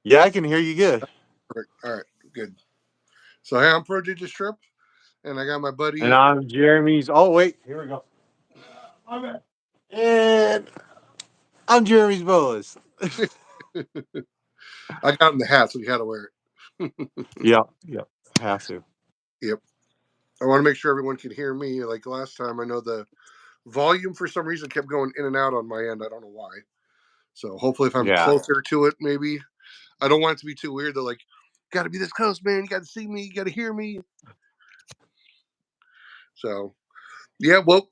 Yeah, I can hear you good. Perfect. All right, good. So, hey, I'm ProdigiousTrip, and I got my And buddy. I'm Jeremy's. Oh, wait. Here we go. And I'm Jeremy's Boas. I got him the hat, so he had to wear it. Yep. Yep. Have to. Yep. I want to make sure everyone can hear me. Like last time, I know the volume for some reason kept going in and out on my end. I don't know why. So, hopefully, if I'm Yeah. closer to it, maybe. I don't want it to be too weird. They're like, got to be this close, man. You got to see me. You got to hear me. So, yeah, well,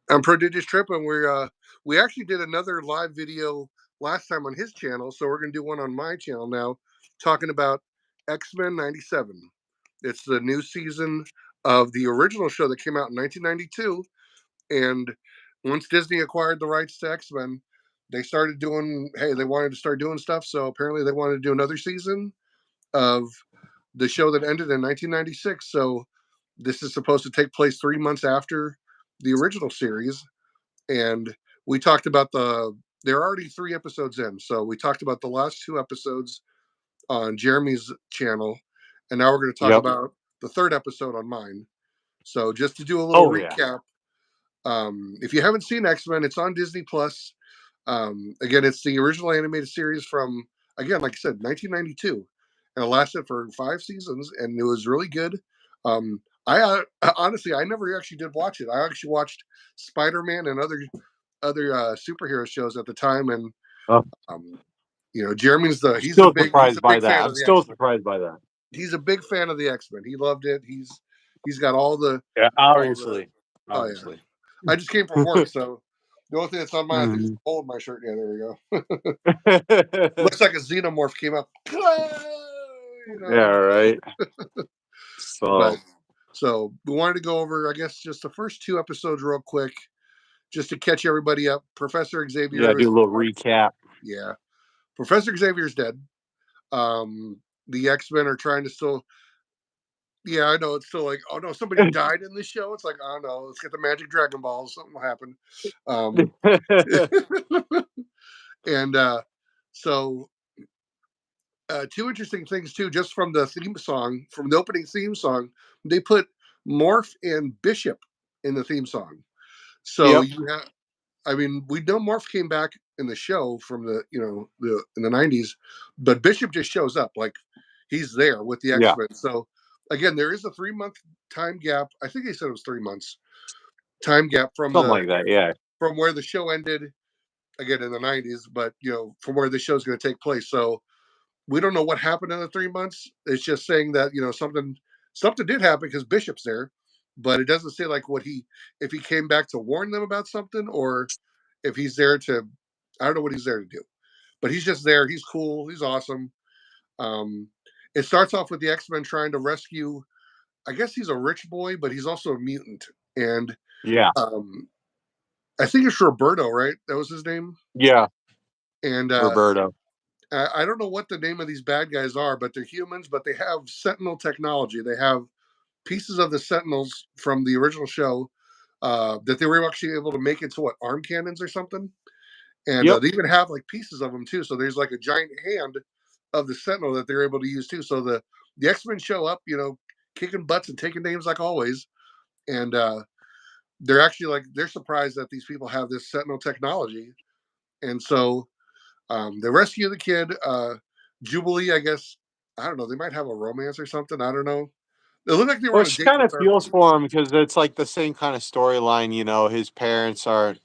I'm ProdigiousTrip, and we actually did another live video last time on his channel, so we're gonna do one on my channel now, talking about Xmen '97. It's the new season of the original show that came out in 1992, and once Disney acquired the rights to Xmen, they started doing. Hey, they wanted to start doing stuff, so apparently they wanted to do another season of the show that ended in 1996. So this is supposed to take place 3 months after the original series, and we talked about they're already 3 episodes in, so we talked about the last 2 episodes on Jeremy's channel, and now we're going to talk Yep. about the third episode on mine. So just to do a little Oh, yeah. recap, if you haven't seen X-Men, it's on Disney Plus. Again, it's the original animated series from, again, like I said, 1992, and it lasted for 5 seasons, and it was really good. I honestly, I never actually did watch it. I actually watched Spider-Man and other superhero shows at the time, and Oh, um, Jeremy's I'm still he's a surprised by big that. fan I'm of the still X-Men. surprised by that. He's a big fan of the X-Men. He loved it. He's got Yeah, all the obviously. oh yeah. Obviously. I just came from work, so the only thing that's on my I think is Mhm. the hole in my shirt. Yeah, there we go. Looks like a xenomorph came up. Yeah, right. But So, so we wanted to go over, I guess, just the first 2 episodes real quick, just to catch everybody up. Professor yeah, Xavier do is a little recap. yeah. Professor Xavier's dead. The X-Men are trying to still. Yeah, I know. It's still like, oh no, somebody died in this show. It's like, oh no, let's get the magic Dragon Balls. Something will happen. Um, and so, two interesting things too, just from the theme song, from the opening theme song, they put Morph and Bishop in the theme song. So Yep. you have, I mean, we know Morph came back in the show from the in the '90s, but Bishop just shows up like he's there with the Yeah. X-Men. So again, there is a 3 month time gap. I think they said it was 3 months time gap Something like that. Yeah. from where the show ended again in the '90s, but from where the show's going to take place. So we don't know what happened in the 3 months. It's just saying that something did happen because Bishop's there, but it doesn't say like if he came back to warn them about something or if he's there to. I don't know what he's there to do, but he's just there. He's cool. He's awesome. Um, it starts off with the X-Men trying to rescue. I guess he's a rich boy, but he's also a mutant, and Yeah. um, I think it's Roberto, right? That was his name, Yeah. and Roberto. I don't know what the name of these bad guys are, but they're humans, but they have Sentinel technology. They have pieces of the Sentinels from the original show that they were actually able to make into arm cannons or something. And Yep. they even have like pieces of them too. So there's like a giant hand of the Sentinel that they're able to use too. So the X-Men show up, kicking butts and taking names like always. And they're actually they're surprised that these people have this Sentinel technology. And so they rescue the kid. Jubilee, I guess, I don't know. They might have a romance or something. I don't know. It looked like they were Well, on a she date in kind the of third feels one. for him because it's like the same kind of storyline. His parents aren't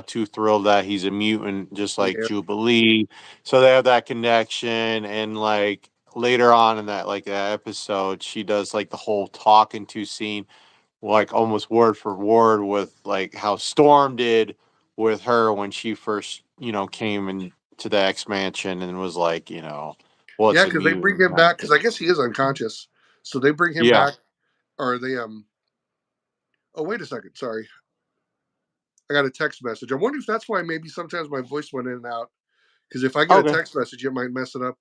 too thrilled that he's a mutant, just like Yeah, Jubilee. So they have that connection, and like later on in that episode, she does like the whole talking to scene, like almost word for word with like how Storm did with her when she first came into the X Mansion and was like yeah, what's a because they bring mutant him kind of back because I thing. guess he is unconscious. So they bring him Yeah. back, or they Oh, wait a second. Sorry, I got a text message. I'm wondering if that's why maybe sometimes my voice went in and out. Because if I get a Okay. text message, it might mess it up.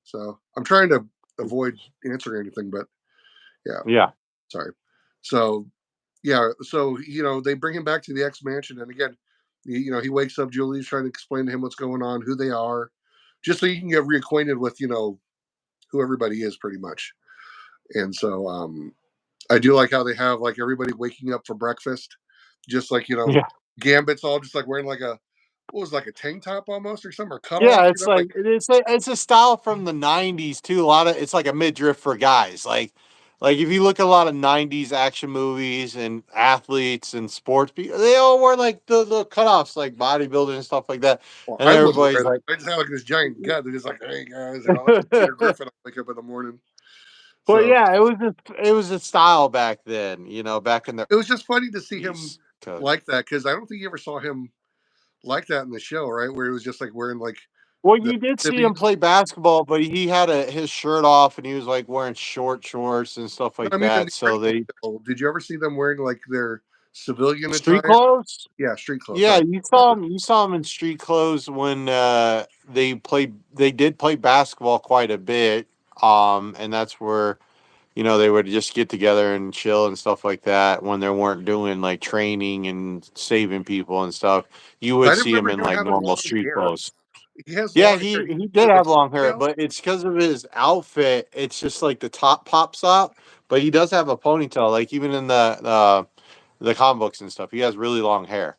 So I'm trying to avoid answering anything, but yeah, Yeah. sorry. So yeah, so they bring him back to the X mansion, and again, he wakes up. Julie's trying to explain to him what's going on, who they are. just so you can get reacquainted with who everybody is pretty much. And so I do like how they have like everybody waking up for breakfast, just like Yeah. Gambit's all just like wearing like a what was it, like a tank top almost or something or cutoff, Yeah, it's like it's a style from the '90s too. A lot of it's like a midriff for guys. Like if you look at a lot of '90s action movies and athletes and sports people, they all wear like the cutoffs, like bodybuilders and stuff like that. Well, And I wouldn't everybody's wear that. like, I just have like this giant gut. They're just like, hey guys, like Peter Griffin. I wake up in the morning. well, So yeah, it was a style back then. Back in the it was just funny to see him '80s. 'Cause- like that because I don't think you ever saw him like that in the show, right? Where he was just like wearing like Well, the you did see him civvies. play basketball, but he had his shirt off and he was like wearing short shorts and stuff No, like I mean in that. the So original they show, did you ever see them wearing like their civilian street attire? clothes. Yeah, street clothes. Yeah, Sorry, you saw proper. him. You saw him in street clothes when they played. They did play basketball quite a bit, and that's where they would just get together and chill and stuff like that when they weren't doing like training and saving people and stuff. You I would didn't see him remember in him like having normal long street hair. clothes. He has Yeah, long hair. he Is did it a have long hair, ponytail? but it's because of his outfit. It's just like the top pops out, but he does have a ponytail. Like even in the comic books and stuff, he has really long hair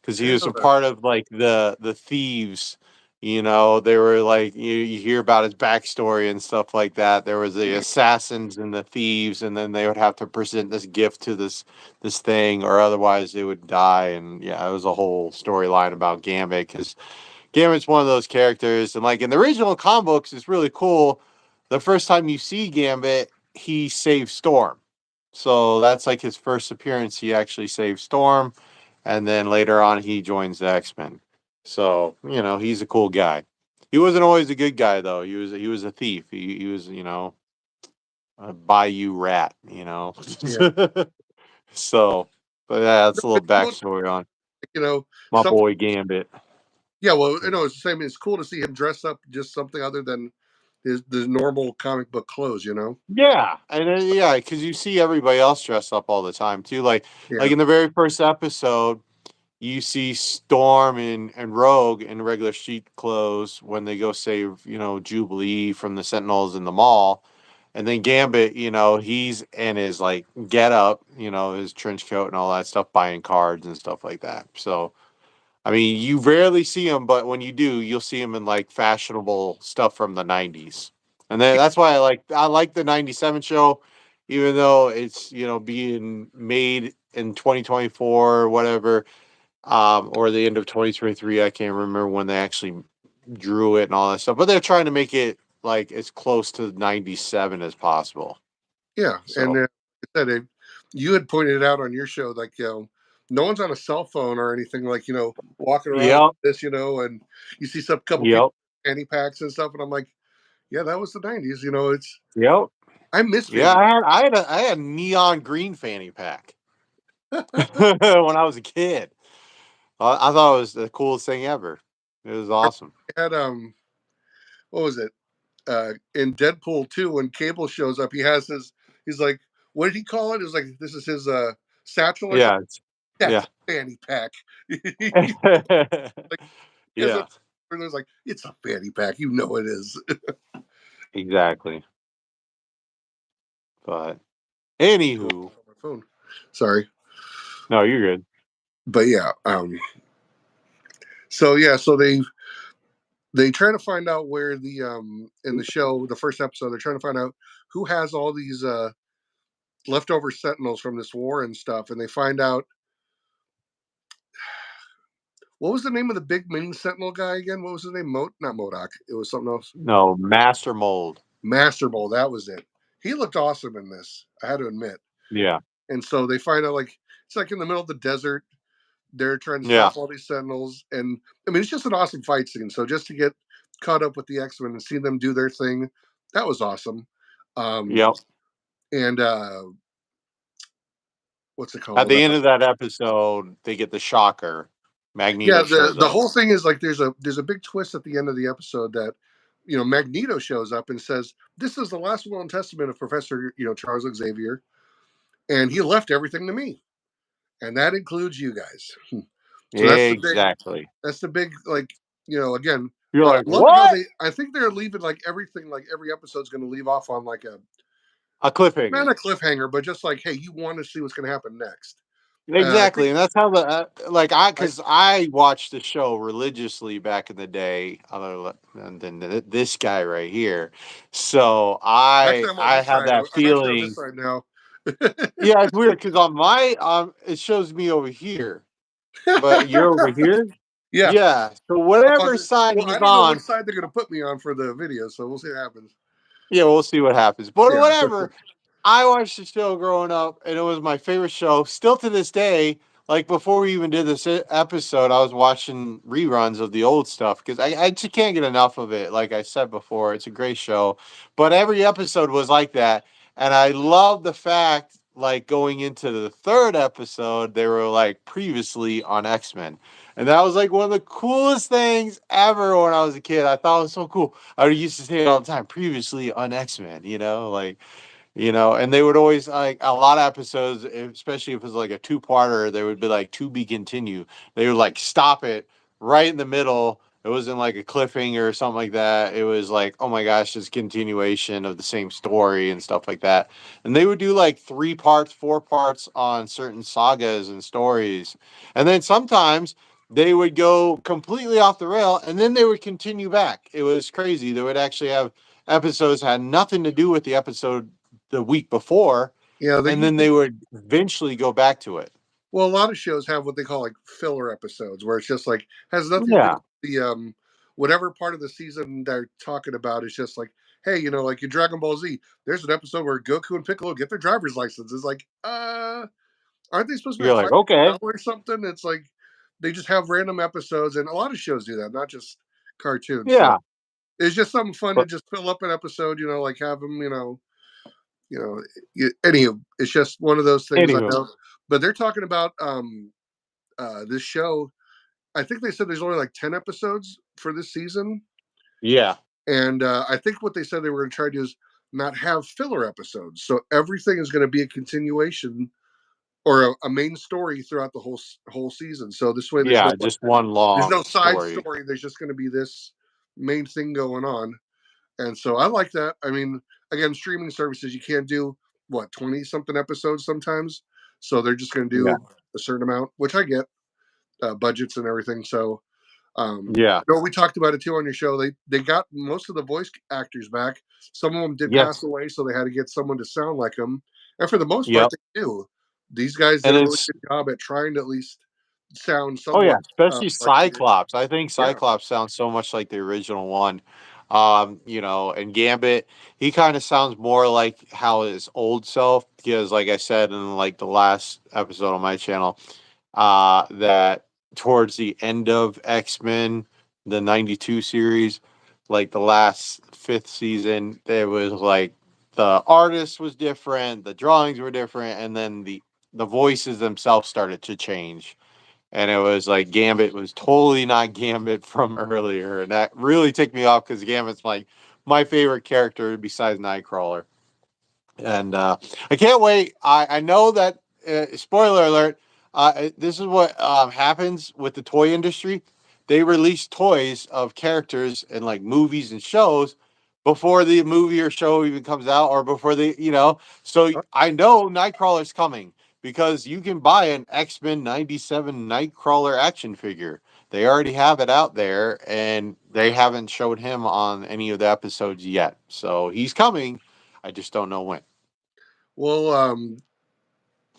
because I he didn't was know a that. part of like the thieves. They were like you hear about his backstory and stuff like that. There was the assassins and the thieves, and then they would have to present this gift to this thing, or otherwise they would die. And yeah, it was a whole storyline about Gambit because Gambit's one of those characters, and like in the original comic books, it's really cool. The first time you see Gambit, he saves Storm. So that's like his first appearance. He actually saves Storm, and then later on he joins the X-Men. So he's a cool guy. He wasn't always a good guy though. He was a thief. He was a bayou rat. Yeah, So, but yeah, that's no, a little it's cool. backstory on my Something. boy Gambit. Yeah, well, it's the same. It's cool to see him dress up just something other than the normal comic book clothes. Yeah, and yeah, because you see everybody else dress up all the time too. Like Yeah, in the very first episode, you see Storm and Rogue in regular street clothes when they go save Jubilee from the Sentinels in the mall, and then Gambit, he's in his like get up, his trench coat and all that stuff, buying cards and stuff like that. So I mean, you rarely see him, but when you do, you'll see him in like fashionable stuff from the '90s, and that's why I like the '97 show, even though it's being made in 2024 or whatever, or the end of 2023. I can't remember when they actually drew it and all that stuff, but they're trying to make it like as close to '97 as possible. yeah, and So, like I said, you had pointed out on your show like no one's on a cell phone or anything like walking around like yep, this, and you see some couple people yep, fanny packs and stuff, and I'm like, yeah, that was the '90s. It's yep. I miss Yeah, fanny. I had a neon green fanny pack when I was a kid. I thought it was the coolest thing ever. It was awesome. Had what was it? In Deadpool 2, when Cable shows up, he's like, what did he call it? It was like this is his satchel or something. Yeah, That's yeah, a fanny pack. Like he has a yeah, it's like it's a fanny pack. You know it is. exactly. But On anywho, my phone. Sorry. no, you're good. But yeah, so yeah, so they try to find out where the in the show, the first episode, they're trying to find out who has all these leftover sentinels from this war and stuff, and they find out what was the name of the big main sentinel guy again? What was his name? Not Modoc. It was something else. No, Master Mold. Master Bowl, that was it. He looked awesome in this, I had to admit. Yeah, And so they find out like it's like in the middle of the desert. They're trying to yeah, stop all these sentinels, and I mean it's just an awesome fight scene. So just to get caught up with the X-Men and see them do their thing, that was awesome. Um, yep. and what's it At called? the end of that episode, they get the shocker. Yeah, Magneto the shows the up. whole thing is like there's a big twist at the end of the episode that Magneto shows up and says this is the last will and testament of Professor Charles Xavier, and he left everything to me, and that includes you guys. So Exactly. that's the big like again You're I like, love how what? I think they're leaving like everything, like every episode's going to leave off on like a A not cliffhanger. a cliffhanger, but just like, hey, you want to see what's going to happen next. I think Exactly, and that's how the like I because I watched the show religiously back in the day, and then this guy right here. So actually I'm on I this had side. that I'm actually on this feeling. side now. Yeah, it's weird because on my it shows me over here, but you're over here. Yeah, Yeah. So I'm on whatever the. side Well, he's I don't know which on, side they're going to put me on for the video, so we'll see what happens. yeah, we'll see what happens. But Yeah. whatever. I watched the show growing up, and it was my favorite show. Still to this day, like before we even did this episode, I was watching reruns of the old stuff because I just can't get enough of it. Like I said before, it's a great show, but every episode was like that, and I love the fact, like going into the third episode, they were like previously on X-Men, and that was like one of the coolest things ever when I was a kid. I thought it was so cool. I used to say it all the time, previously on X-Men, like. And they would always like a lot of episodes, especially if it was like a two-parter, they would be like to be continue. They would like stop it right in the middle. It wasn't like a cliffhanger or something like that. It was like, oh my gosh, this continuation of the same story and stuff like that. And they would do like 3 parts, 4 parts on certain sagas and stories. And then sometimes they would go completely off the rail and then they would continue back. It was crazy. They would actually have episodes had nothing to do with the episode the week before, Yeah, they and then usually. they would eventually go back to it. Well, a lot of shows have what they call like filler episodes, where it's just like has nothing to do Yeah, with the whatever part of the season they're talking about. It's just like, hey, like in Dragon Ball Z, there's an episode where Goku and Piccolo get their driver's license. It's like, aren't they supposed to be you're like like, fighting okay, Cell or something? It's like they just have random episodes, and a lot of shows do that, not just cartoons. So yeah, it's just something fun to but just fill up an episode. Like have them, you know. Anywho, it's just one of those things I anywho, know. But they're talking about this show. I think they said there's only like 10 episodes for this season. yeah, And I think what they said they were going to try to do is not have filler episodes. So everything is going to be a continuation or a main story throughout the whole season. So this way yeah, just one there's no long side story. story. There's just going to be this main thing going on. And so I like that. I mean, again, streaming services, you can't do what 20 something episodes sometimes. So they're just going to Yeah, do a certain amount, which I get, budgets and everything. So yeah, we talked about it too on your show. They got most of the voice actors back. Some of them did pass yes, away, so they had to get someone to sound like them. And for the most part, yep, they do. These guys did and a really it's good job at trying to at least sound oh yeah, somewhat especially like the Cyclops. I think yeah. Cyclops sounds so much like the original one. And Gambit, he kind of sounds more like how his old self, because like I said in like the last episode on my channel, that towards the end of X-Men, the 92 series, like the last fifth season, there was like the artist was different, the drawings were different, and then the voices themselves started to change. And it was like Gambit was totally not Gambit from earlier. And that really ticked me off because Gambit's like my favorite character besides Nightcrawler. And I can't wait. I know that spoiler alert. This is what happens with the toy industry. They release toys of characters in like movies and shows before the movie or show even comes out, or before they. So I know Nightcrawler's coming because you can buy an X-Men 97 Nightcrawler action figure. They already have it out there, and they haven't showed him on any of the episodes yet. So he's coming. I just don't know when. Well,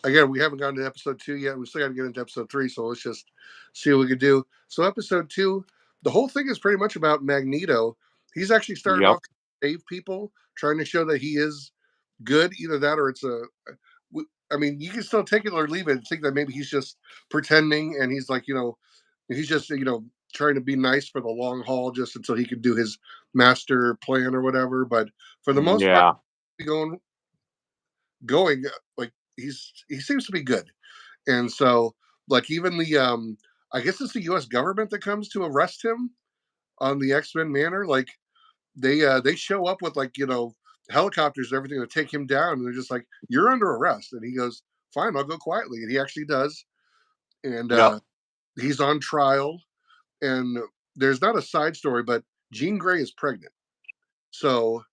again, we haven't gotten to episode 2 yet. We still got to get into episode 3, so let's just see what we can do. So episode 2, the whole thing is pretty much about Magneto. He's actually starting Yep. off to save people, trying to show that he is good. Either that or it's I mean, you can still take it or leave it and think that maybe he's just pretending and he's like, he's just, trying to be nice for the long haul just until he can do his master plan or whatever. But for the most part, Yeah. going, going like he seems to be good. And so, like, even I guess it's the U.S. government that comes to arrest him on the X-Men manor. Like, they show up with like helicopters and everything to take him down, and they're just like, "You're under arrest," and he goes, "Fine, I'll go quietly," and he actually does, and Yep. he's on trial, and there's not a side story, but Jean Grey is pregnant. So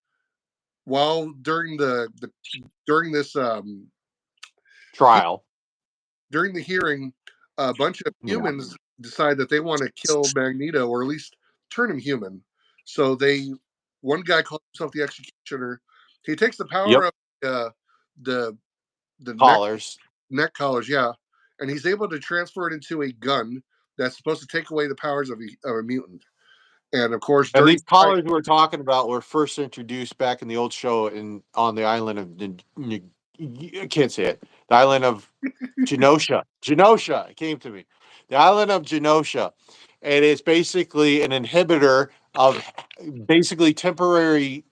while during this he, Trial. during the hearing, a bunch of Yeah. humans decide that they want to kill Magneto or at least turn him human. So one guy calls himself the Executioner. He takes the power Yep. of the the Collars. neck collars, yeah, and he's able to transfer it into a gun that's supposed to take away the powers of a mutant. And of course, And during these the fight, collars we're talking about were first introduced back in the old show on the island of I can't say it. The island of Genosha. Genosha. It came to me. The island of Genosha. And it's basically an inhibitor of basically temporary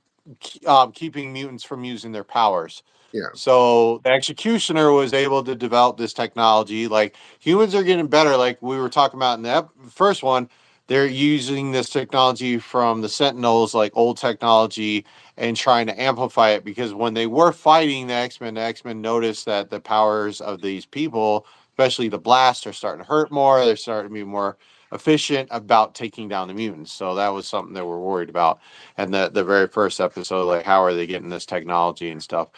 keeping mutants from using their powers. yeah, So the executioner was able to develop this technology. Like humans are getting better. Like we were talking about in the first one, they're using this technology from the Sentinels, like old technology, and trying to amplify it because when they were fighting the X Men noticed that the powers of these people, especially the blast, are starting to hurt more. They're starting to be more efficient about taking down the mutants. So that was something that we're worried about. And the very first episode, like how are they getting this technology and stuff.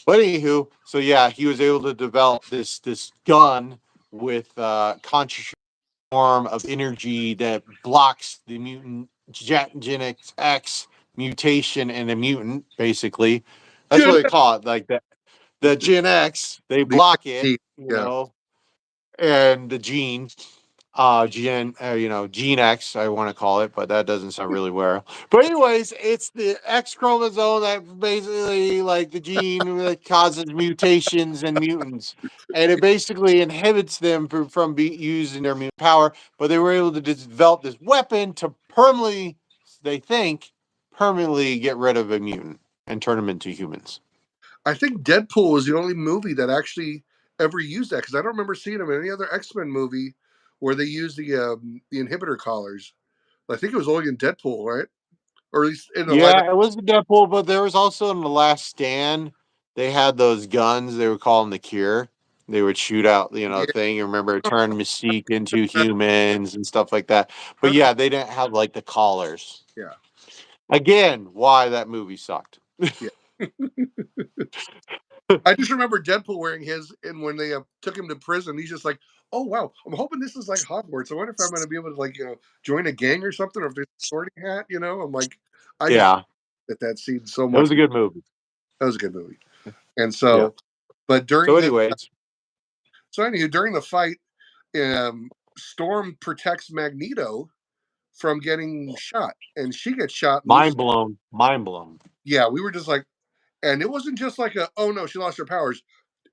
But anywho, so yeah, he was able to develop this gun with conscious form of energy that blocks the mutant Gen X mutation in a mutant. Basically, that's what Gen they call it. Like the Gen X, they the block it, yeah. and the gene Gene X, I want to call it, but that doesn't sound really well. But anyways, it's the X chromosome that basically like the gene that causes mutations and mutants, and it basically inhibits them from using their mutant power. But they were able to develop this weapon to permanently, they think, permanently get rid of a mutant and turn them into humans. I think Deadpool was the only movie that actually ever used that because I don't remember seeing him in any other X-Men movie where they used the inhibitor collars. I think it was only in Deadpool, right? Or at least in the live. Yeah, it was the Deadpool, but there was also in the Last Stand, they had those guns. They would call them the Cure. They would shoot out, Yeah, thing. You remember it turned Mystique into humans and stuff like that. But yeah, they didn't have like the collars. yeah, Again, why that movie sucked. yeah. I just remember Deadpool wearing his, and when they took him to prison, he's just like, "Oh wow, I'm hoping this is like Hogwarts. I wonder if I'm going to be able to like join a gang or something, or if there's a sorting hat." I'm like, I just Yeah, at that scene so it was much. a good movie. That was a good movie. And Yeah. but So, during anyways, during the fight, Storm protects Magneto from getting shot, and she gets shot and loses. mind blown. Mind blown. Yeah, we were just like, and it wasn't just like a oh no, she lost her powers.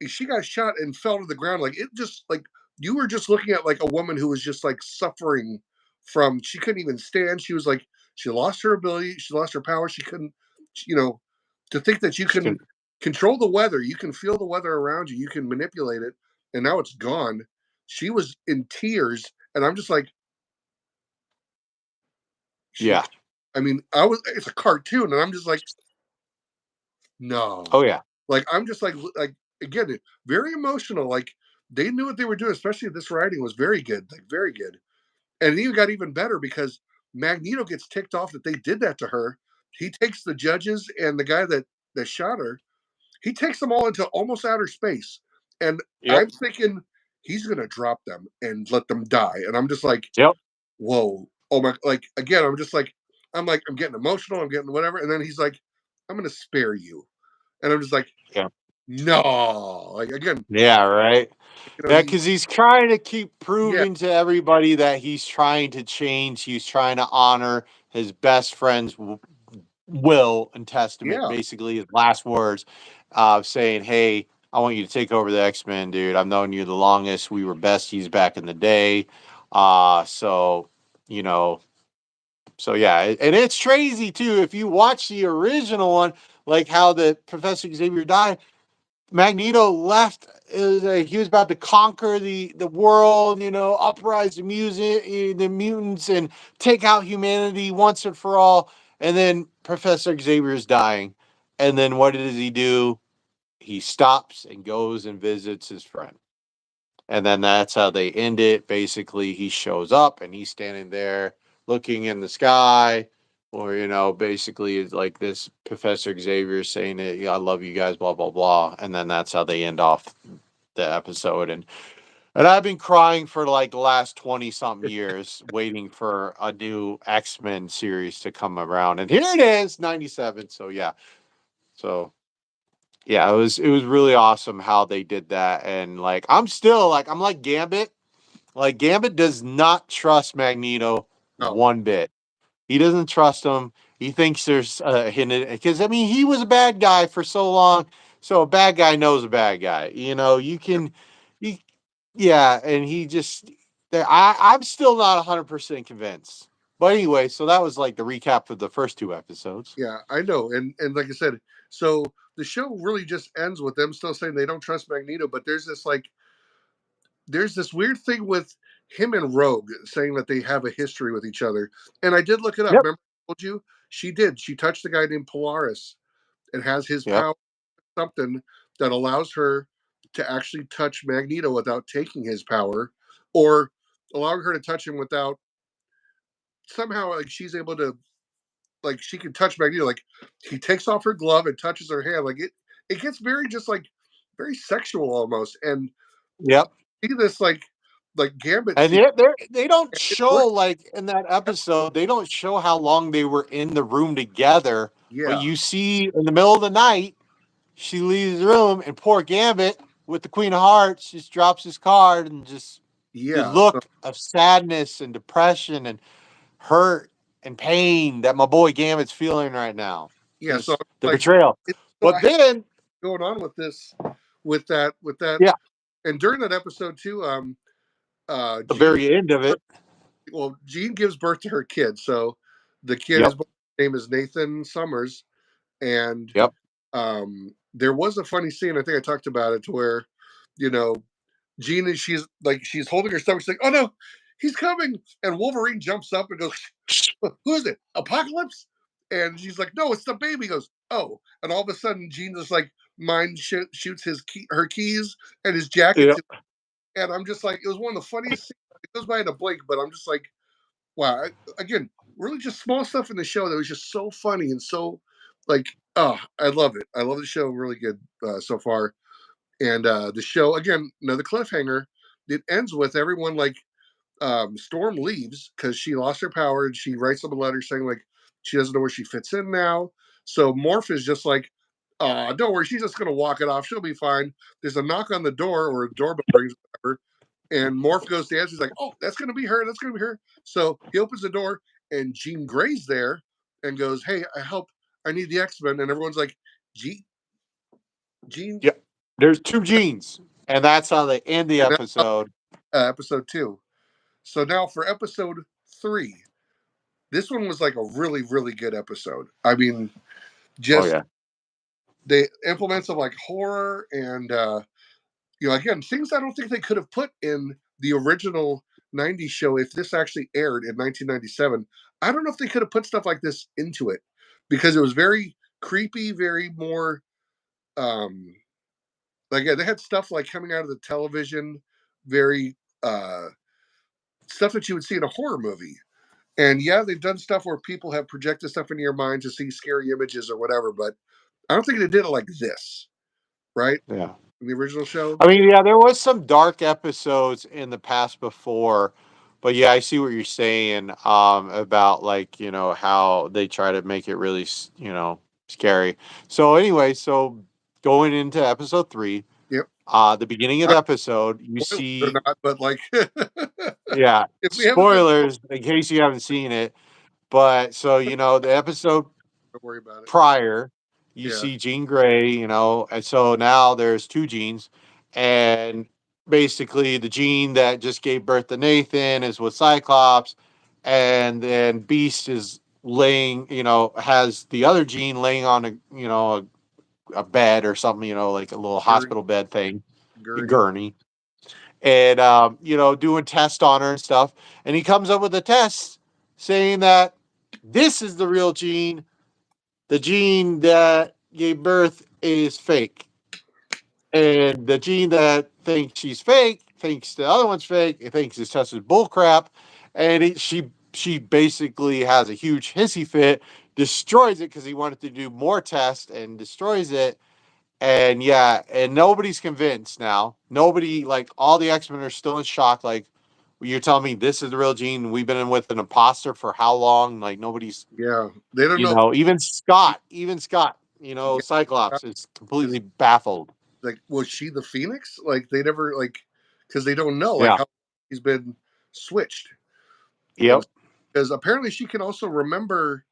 She got shot and fell to the ground. Like it just like you were just looking at like a woman who was just like suffering from she couldn't even stand. She was like she lost her ability, she lost her power. She couldn't, you know, to think that you She can can, control the weather, you can feel the weather around you, you can manipulate it, and now it's gone. She was in tears, and I'm just like, she. yeah. I mean, I was. It's a cartoon, and I'm just like, no. Oh, yeah. Like I'm just like again, very emotional. Like they knew what they were doing, especially this writing was very good, like very good. And it even got even better because Magneto gets ticked off that they did that to her. He takes the judges and the guy that shot her, he takes them all into almost outer space. And Yep. I'm thinking he's gonna drop them and let them die. And I'm just like, Yep. whoa. Oh my like again, I'm getting emotional, I'm getting whatever. And then he's like, I'm gonna spare you. And I'm just like, Yeah. no, like again, Yeah. Right. Yeah, he, because he's trying to keep yeah, proving to everybody that he's trying to change. He's trying to honor his best friend's will and testament, yeah, basically his last words, saying, "Hey, I want you to take over the X Men, dude. I've known you the longest. We were besties back in the day. So you know, so yeah, and it's crazy too. If you watch the original one, like how the Professor Xavier died, Magneto left. He was about to conquer the world, uprise the mutants, and take out humanity once and for all. And then Professor Xavier is dying, and then what does he do? He stops and goes and visits his friend, and then that's how they end it. Basically, he shows up and he's standing there looking in the sky, or basically it's like this Professor Xavier saying that, yeah, I love you guys, blah blah blah, and then that's how they end off the episode. And I've been crying for like the last 20 something years, waiting for a new X-Men series to come around. And here it is, 97. So yeah. So yeah, it was really awesome how they did that. And like I'm like Gambit. Like Gambit does not trust Magneto Oh, one bit. He doesn't trust him. He thinks there's a hidden, because I mean he was a bad guy for so long. So a bad guy knows a bad guy. You can, you, yeah, and he just. I'm still not 100% convinced. But anyway, so that was like the recap of the first two episodes. yeah, I know. And like I said, so the show really just ends with them still saying they don't trust Magneto, but there's this weird thing with him and Rogue saying that they have a history with each other. And I did look it up. Yep. Remember I told you? She did. She touched a guy named Polaris and has his Yep. power, something that allows her to actually touch Magneto without taking his power, or allowing her to touch him without somehow, like, she's able to, like, she can touch Magneto. Like, he takes off her glove and touches her hand. Like, it gets very just like very sexual almost. And Yep. see this like Gambit And scene. they don't It works. show, like, in that episode, they don't show how long they were in the room together. But Yeah, you see in the middle of the night, she leaves the room, and poor Gambit with the Queen of Hearts just drops his card, and just the yeah. So look of sadness and depression and hurt and pain that my boy Gambit's feeling right now. yeah, so Just the like betrayal. so I But have then, going on with this, with that, yeah, and during that episode too, the Jean, very end of it. well, Jean gives birth to her kid. So the kid Yep. is, name is Nathan Summers, and Yep. there was a funny scene. I think I talked about it, to where, you know, Jean is, she's holding her stomach. She's like, "Oh no, he's coming!" And Wolverine jumps up and goes, "Who is it? Apocalypse?" And she's like, "No, it's the baby." He goes, "Oh!" And all of a sudden, Jean just like shoots her keys and his jacket. Yep. And I'm just like, it was one of the funniest scenes. It goes by in a blink, but I'm just like, wow. Again, really just small stuff in the show that was just so funny and so, like, oh, I love it. I love the show, really good so far. And the show, again, another cliffhanger. It ends with everyone, like, Storm leaves because she lost her power, and she writes them a letter saying, like, she doesn't know where she fits in now. So Morph is just like, don't worry, she's just gonna walk it off. She'll be fine. There's a knock on the door, or a doorbell rings, whatever. And Morph goes to answer. He's like, "Oh, that's gonna be her. That's gonna be her." So he opens the door, and Jean Grey's there, and goes, "Hey, I need the X-Men." And everyone's like, "Jean, Jean," Yep. There's two genes, and that's how they end the and that's episode. episode 2. So now for episode 3, this one was like a really, really good episode. I mean, Oh just yeah. the implements of, like, horror and, again, things I don't think they could have put in the original 90s show if this actually aired in 1997. I don't know if they could have put stuff like this into it, because it was very creepy, very more, um like, yeah, they had stuff like coming out of the television, very stuff that you would see in a horror movie. And yeah, they've done stuff where people have projected stuff into your mind to see scary images or whatever, but I don't think they did it like this, right? Yeah. In the original show. I mean, yeah, there was some dark episodes in the past before, but yeah, I see what you're saying, about, like, how they try to make it really, scary. So anyway, so going into episode 3, Yep. the beginning of I the episode, you don't know if see, they're not, but like, yeah, if we haven't been, spoilers in case you haven't seen it. But so, the episode don't worry about it. prior, you Yeah. see Jean Grey, and so now there's two Jeans, and basically the Jean that just gave birth to Nathan is with Cyclops, and then Beast is laying, has the other Jean laying on a bed or something, like a little Gurney. hospital bed thing, a Gurney. gurney, and doing tests on her and stuff, and he comes up with a test saying that this is the real Jean, the gene that gave birth is fake. And the gene that thinks she's fake thinks the other one's fake. It thinks this test is bullcrap. And she she basically has a huge hissy fit, destroys it because he wanted to do more tests and destroys it. And yeah, and nobody's convinced now. Nobody, like all the X Men are still in shock. Like, you're telling me this is the real Gene? We've been with an imposter for how long? Like nobody's, Yeah, they don't you know. know, even Scott, you know, Yeah, Cyclops is is completely baffled. like, was she the Phoenix? Like they never like because they don't know like Yeah. how he's been switched. You know, Yep. because apparently she can also remember.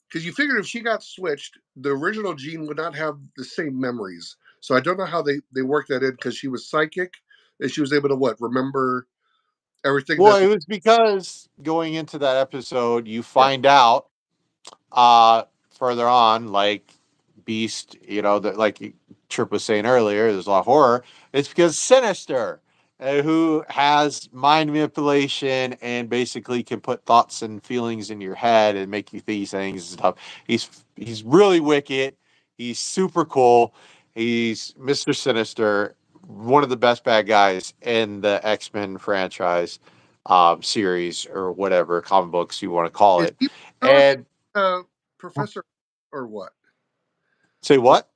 Because you figured if she got switched, the original Jean would not have the same memories. So I don't know how they worked that in because she was psychic and she was able to what remember everything Well, that it the was because going into that episode, you yeah find out uh further on, like Beast, you know, that like Trip was saying earlier, there's a lot of horror. It's because Sinister, who has mind manipulation and basically can put thoughts and feelings in your head and make you think these things and stuff. He's really wicked. He's super cool. He's Mr. Sinister, one of the best bad guys in the X-Men franchise, series, or whatever comic books you want to call is it. he powerful, And Professor or what? say Like, what?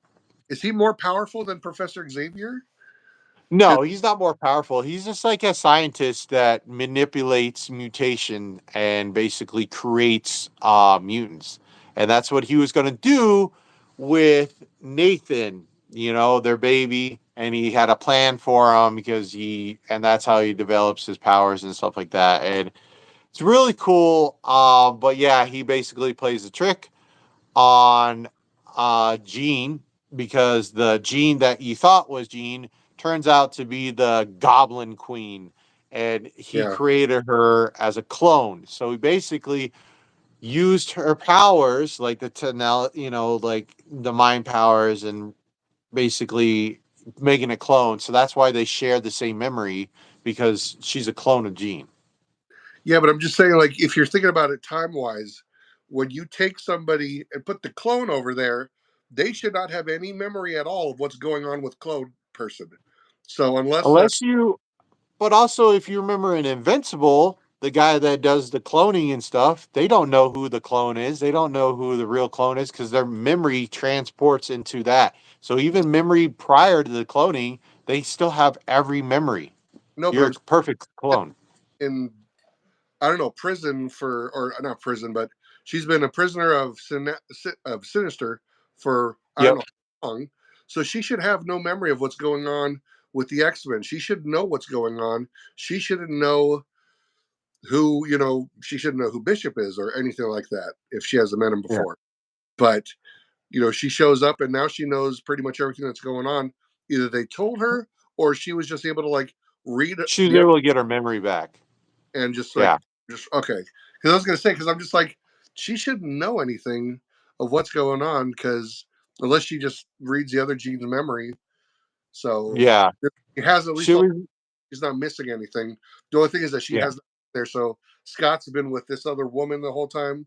is he more powerful than Professor Xavier? Because No, he's not more powerful. He's just like a scientist that manipulates mutation and basically creates mutants. And that's what he was going to do with Nathan, you know, their baby. And he had a plan for him and that's how he develops his powers and stuff like that. And it's really cool. But yeah, he basically plays a trick on Jean, because the Jean that you thought was Jean turns out to be the Goblin Queen, and he yeah created her as a clone. So he basically used her powers, like you know, like the mind powers, and basically making a clone. So that's why they share the same memory, because she's a clone of Jean. yeah, but I'm just saying like if you're thinking about it time wise, when you take somebody and put the clone over there, they should not have any memory at all of what's going on with clone person. So unless Unless you But also, if you remember in Invincible, the guy that does the cloning and stuff, they don't know who the clone is. They don't know who the real clone is because their memory transports into that. So even memory prior to the cloning, they still have every memory. no, but You're I'm a perfect clone. in I don't know prison for or not prison, but she's been a prisoner of Sinister for I don't Yep. know how long. So she should have no memory of what's going on with the X-Men. She should know what's going on. She shouldn't know who she shouldn't know who Bishop is or anything like that if she hasn't met him Yeah. before. But she shows up and now she knows pretty much everything that's going on. Either they told her or she was just able to like read She was the able to get her memory back. and just like Yeah. just okay. Because I was gonna say because I'm just like she shouldn't know anything of what's going on because unless she just reads the other gene's memory, so Yeah. it has at least She like was, she's not missing anything. The only thing is that she yeah. has there. So Scott's been with this other woman the whole time,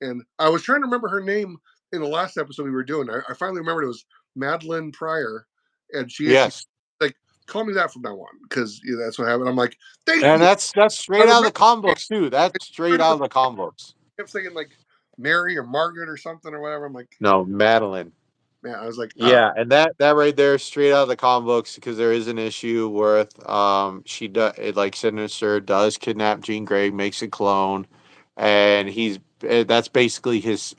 and I was trying to remember her name in the last episode we were doing. I finally remembered it was Madeline Pryor, and she Yes. like call me that from now on because that's what happened. I'm like, thank And you. that's I straight out of remember. the comic books, too. I That's straight remember out of the comic books. kept saying like Mary or Margaret or something or whatever. I'm like, No, Madeline. man, I was like, Yeah, and that right there, straight out of the comic books, because there is an issue with she does it, like Sinister does kidnap Jean Grey, makes a clone, and that's basically his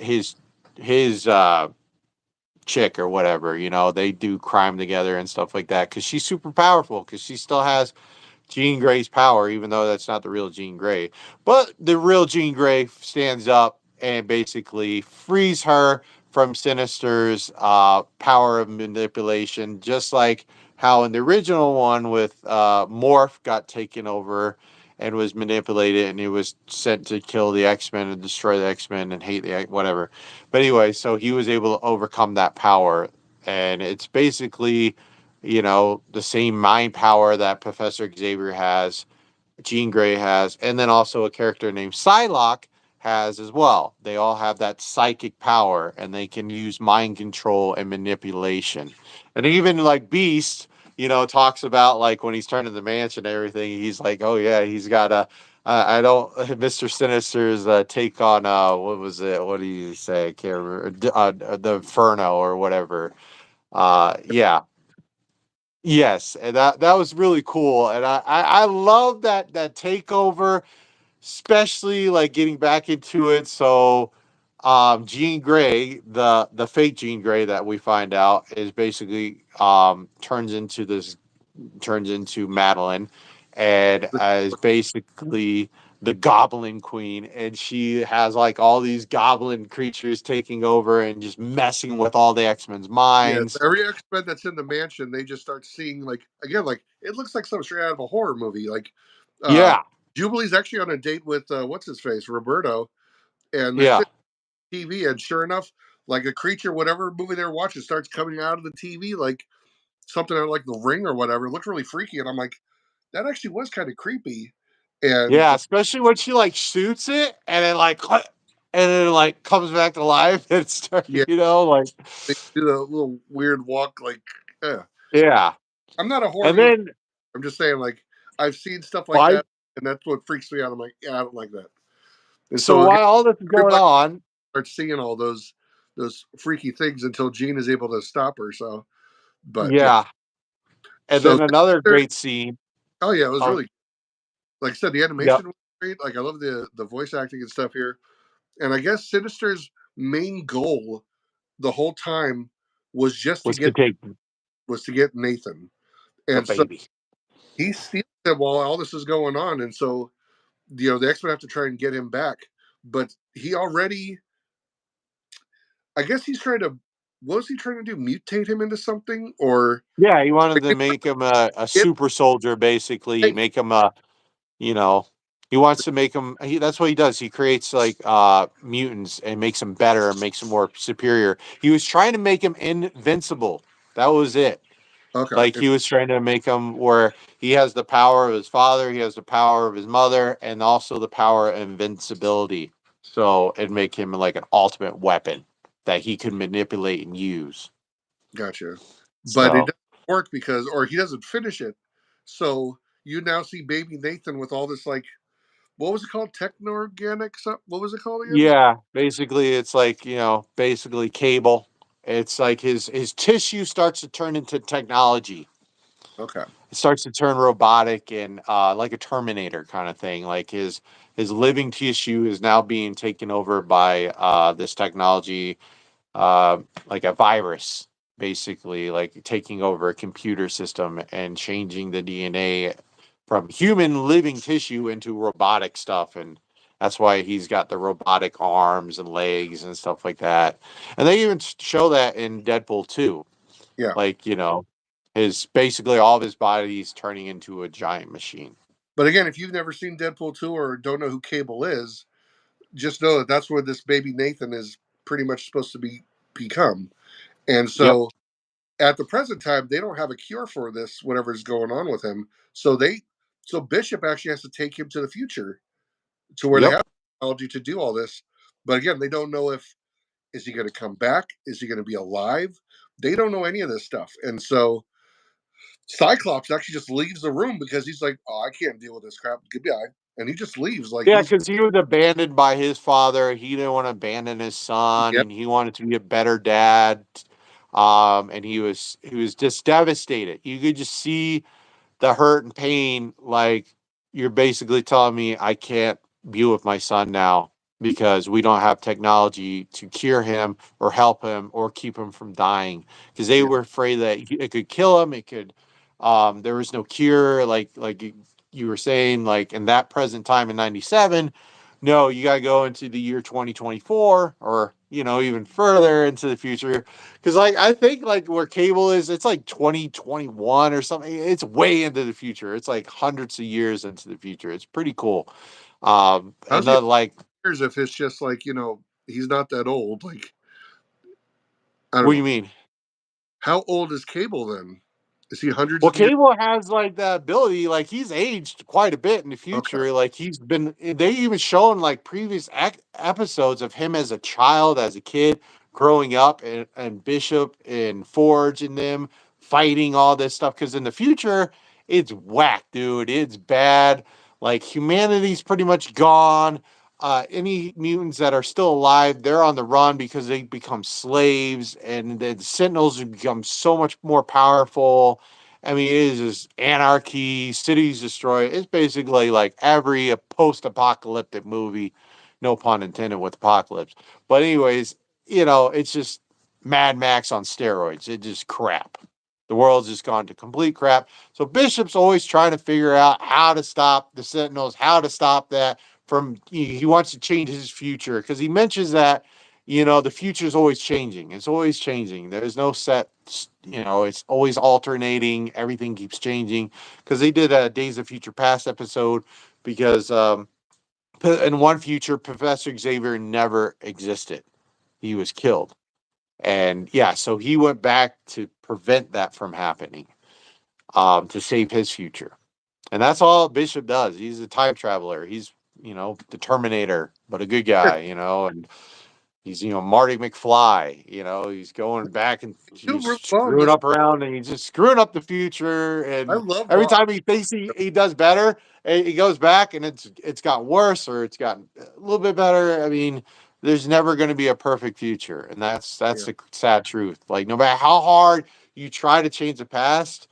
chick or whatever. You know, they do crime together and stuff like that because she's super powerful because she still has Jean Grey's power, even though that's not the real Jean Grey. But the real Jean Grey stands up and basically frees her from Sinister's power of manipulation, just like how in the original one with Morph got taken over and was manipulated, and he was sent to kill the X-Men and destroy the X-Men and hate the whatever. But anyway, so he was able to overcome that power, and it's basically, you know, the same mind power that Professor Xavier has, Jean Grey has, and then also a character named Psylocke has as well. They all have that psychic power, and they can use mind control and manipulation. And even like Beast, you know, talks about like when he's turning the mansion and everything, he's like, oh yeah, he's got I don't Mr. Sinister's take on what was it? What do you say? I can't remember. The Inferno or whatever. Yeah. Yes, and that was really cool, and I love that takeover, especially like getting back into it. So, Jean Grey, the fake Jean Grey that we find out is basically turns into Madeline, and is basically the Goblin Queen, and she has like all these goblin creatures taking over and just messing with all the X-Men's Yes, minds. every X-Men that's in the mansion, they just start seeing like again, like it looks like something straight out of a horror movie. Like uh Yeah, Jubilee's actually on a date with what's his face, Roberto, and they're yeah. sitting on TV, and sure enough, like a creature, whatever movie they're watching, starts coming out of the TV, like something out of like the ring or whatever. It looked really freaky, and I'm like, that actually was kind of creepy. And Yeah, especially when she like shoots it and it like and then like comes back to life and start, yeah, like they do a little weird walk, like yeah. I'm not a horror And movie. then I'm just saying, like I've seen stuff like why that, and that's what freaks me out. I'm like, yeah, I don't like that. And so so again, while all this is going everybody on, starts seeing all those freaky things until Jean is able to stop her. So, but yeah, yeah. And so then another great scene. oh yeah, it was Oh really like I said, the yep, animation was great. Like I love the voice acting and stuff here. And I guess Sinister's main goal the whole time was just to was to get take Nathan. the And so baby. he steals him while all this is going on. And so the X Men have to try and get him back. But he already, I guess he's trying to. What was he trying to do? Mutate him into something, or Yeah, he wanted to get, make him a get super soldier, basically. hey, Make him a, you know, he wants to make him. That's what he does. He creates like mutants and makes them better and makes them more superior. He was trying to make him invincible. That was it. okay, Like he was trying to make him where he has the power of his father, he has the power of his mother, and also the power of invincibility. So it'd make him like an ultimate weapon that he could manipulate and use. gotcha. But it So doesn't work because, or he doesn't finish it. So you now see Baby Nathan with all this like, what was it called? Techno organic? What was it called again? yeah, basically it's like, basically cable. It's like his tissue starts to turn into technology. Okay, It starts to turn robotic and like a Terminator kind of thing. Like his living tissue is now being taken over by this technology, uh, like a virus, basically, like taking over a computer system and changing the DNA from human living tissue into robotic stuff. And that's why he's got the robotic arms and legs and stuff like that. And they even show that in Deadpool 2. yeah. Like, his basically all of his body is turning into a giant machine. But again, if you've never seen Deadpool 2 or don't know who Cable is, just know that that's where this baby Nathan is pretty much supposed to become. And Yep. so at the present time, they don't have a cure for this, whatever's going on with him. So Bishop actually has to take him to the future to where they Yep. have technology to do all this. But again, they don't know if is he going to come back? Is he going to be alive? They don't know any of this stuff. And so Cyclops actually just leaves the room because he's like, "Oh, I can't deal with this crap. Goodbye." And he just leaves. Like Yeah, he's because he was abandoned by his father. He didn't want to abandon his son, yeah, and he wanted to be a better dad. And he was just devastated. You could just see the hurt and pain. Like, you're basically telling me I can't be with my son now because we don't have technology to cure him or help him or keep him from dying, because they yeah, were afraid that it could kill him. It could, there was no cure. Like you were saying, like in that present time in 97, no, you got to go into the year 2024, or even further into the future, because like I think like where Cable is, it's like 2021 or something. It's way into the future. It's like hundreds of years into the future. It's pretty cool. how's And he then like, years if it's just like he's not that old? Like I don't what do you know. mean? How old is Cable then? Is he hundreds Well, of years? Cable has like the ability, like he's aged quite a bit in the Okay, future. Like they even shown like previous episodes of him as a child, as a kid, growing up, and Bishop and Forge and them fighting all this stuff. Because in the future, it's whack, dude. It's bad. Like humanity's pretty much gone. Any mutants that are still alive, they're on the run because they become slaves, and the Sentinels have become so much more powerful. I mean, it is just anarchy, cities destroyed. It's basically like every post-apocalyptic movie, no pun intended with apocalypse. But anyways, it's just Mad Max on steroids. It's just crap. The world's just gone to complete crap. So Bishop's always trying to figure out how to stop the Sentinels, how to stop that from. He wants to change his future because he mentions that the future is always changing. It's always changing. There's no set. It's always alternating. Everything keeps changing because they did a Days of Future Past episode because in one future Professor Xavier never existed. He was killed. And yeah, so he went back to prevent that from happening, to save his future. And that's all Bishop does. He's a time traveler. He's, the Terminator, but a good guy, and he's, Marty McFly, he's going back and Doing he's really well in screwing this. up around and he's just screwing up the future. I And love every Boss. time he thinks he does better, he goes back and it's got worse or it's gotten a little bit better. I mean, there's never going to be a perfect future. And that's Yeah. the sad truth. Like, no matter how hard you try to change the past,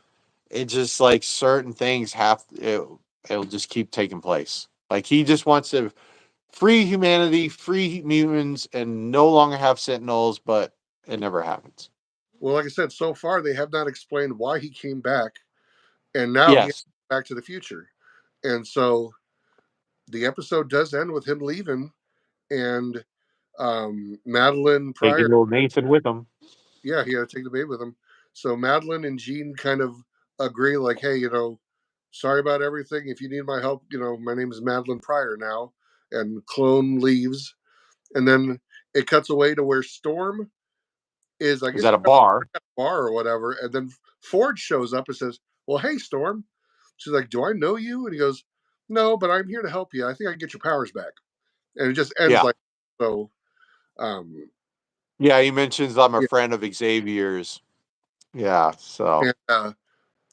it just like certain things it'll just keep taking place. Like he just wants to free humanity, free mutants, and no longer have Sentinels, but it never happens. Well, like I said, so far they have not explained why he came back, and now he Yes, Back to the Future, and so the episode does end with him leaving, and Madeline taking Pryor. little Nathan with them. Yeah, he had to take the baby with him. So Madeline and Jean kind of agree, like, hey, sorry about everything. If you need my help, my name is Madeline Pryor now. And Clone leaves, and then it cuts away to where Storm is, I Is guess, at a bar. at a bar or whatever. And then Ford shows up and says, "Well, hey, Storm." She's like, "Do I know you?" And he goes, "No, but I'm here to help you. I think I can get your powers back." And it just ends Yeah, like so. Um, yeah. He mentions I'm a yeah, friend of Xavier's. Yeah, so and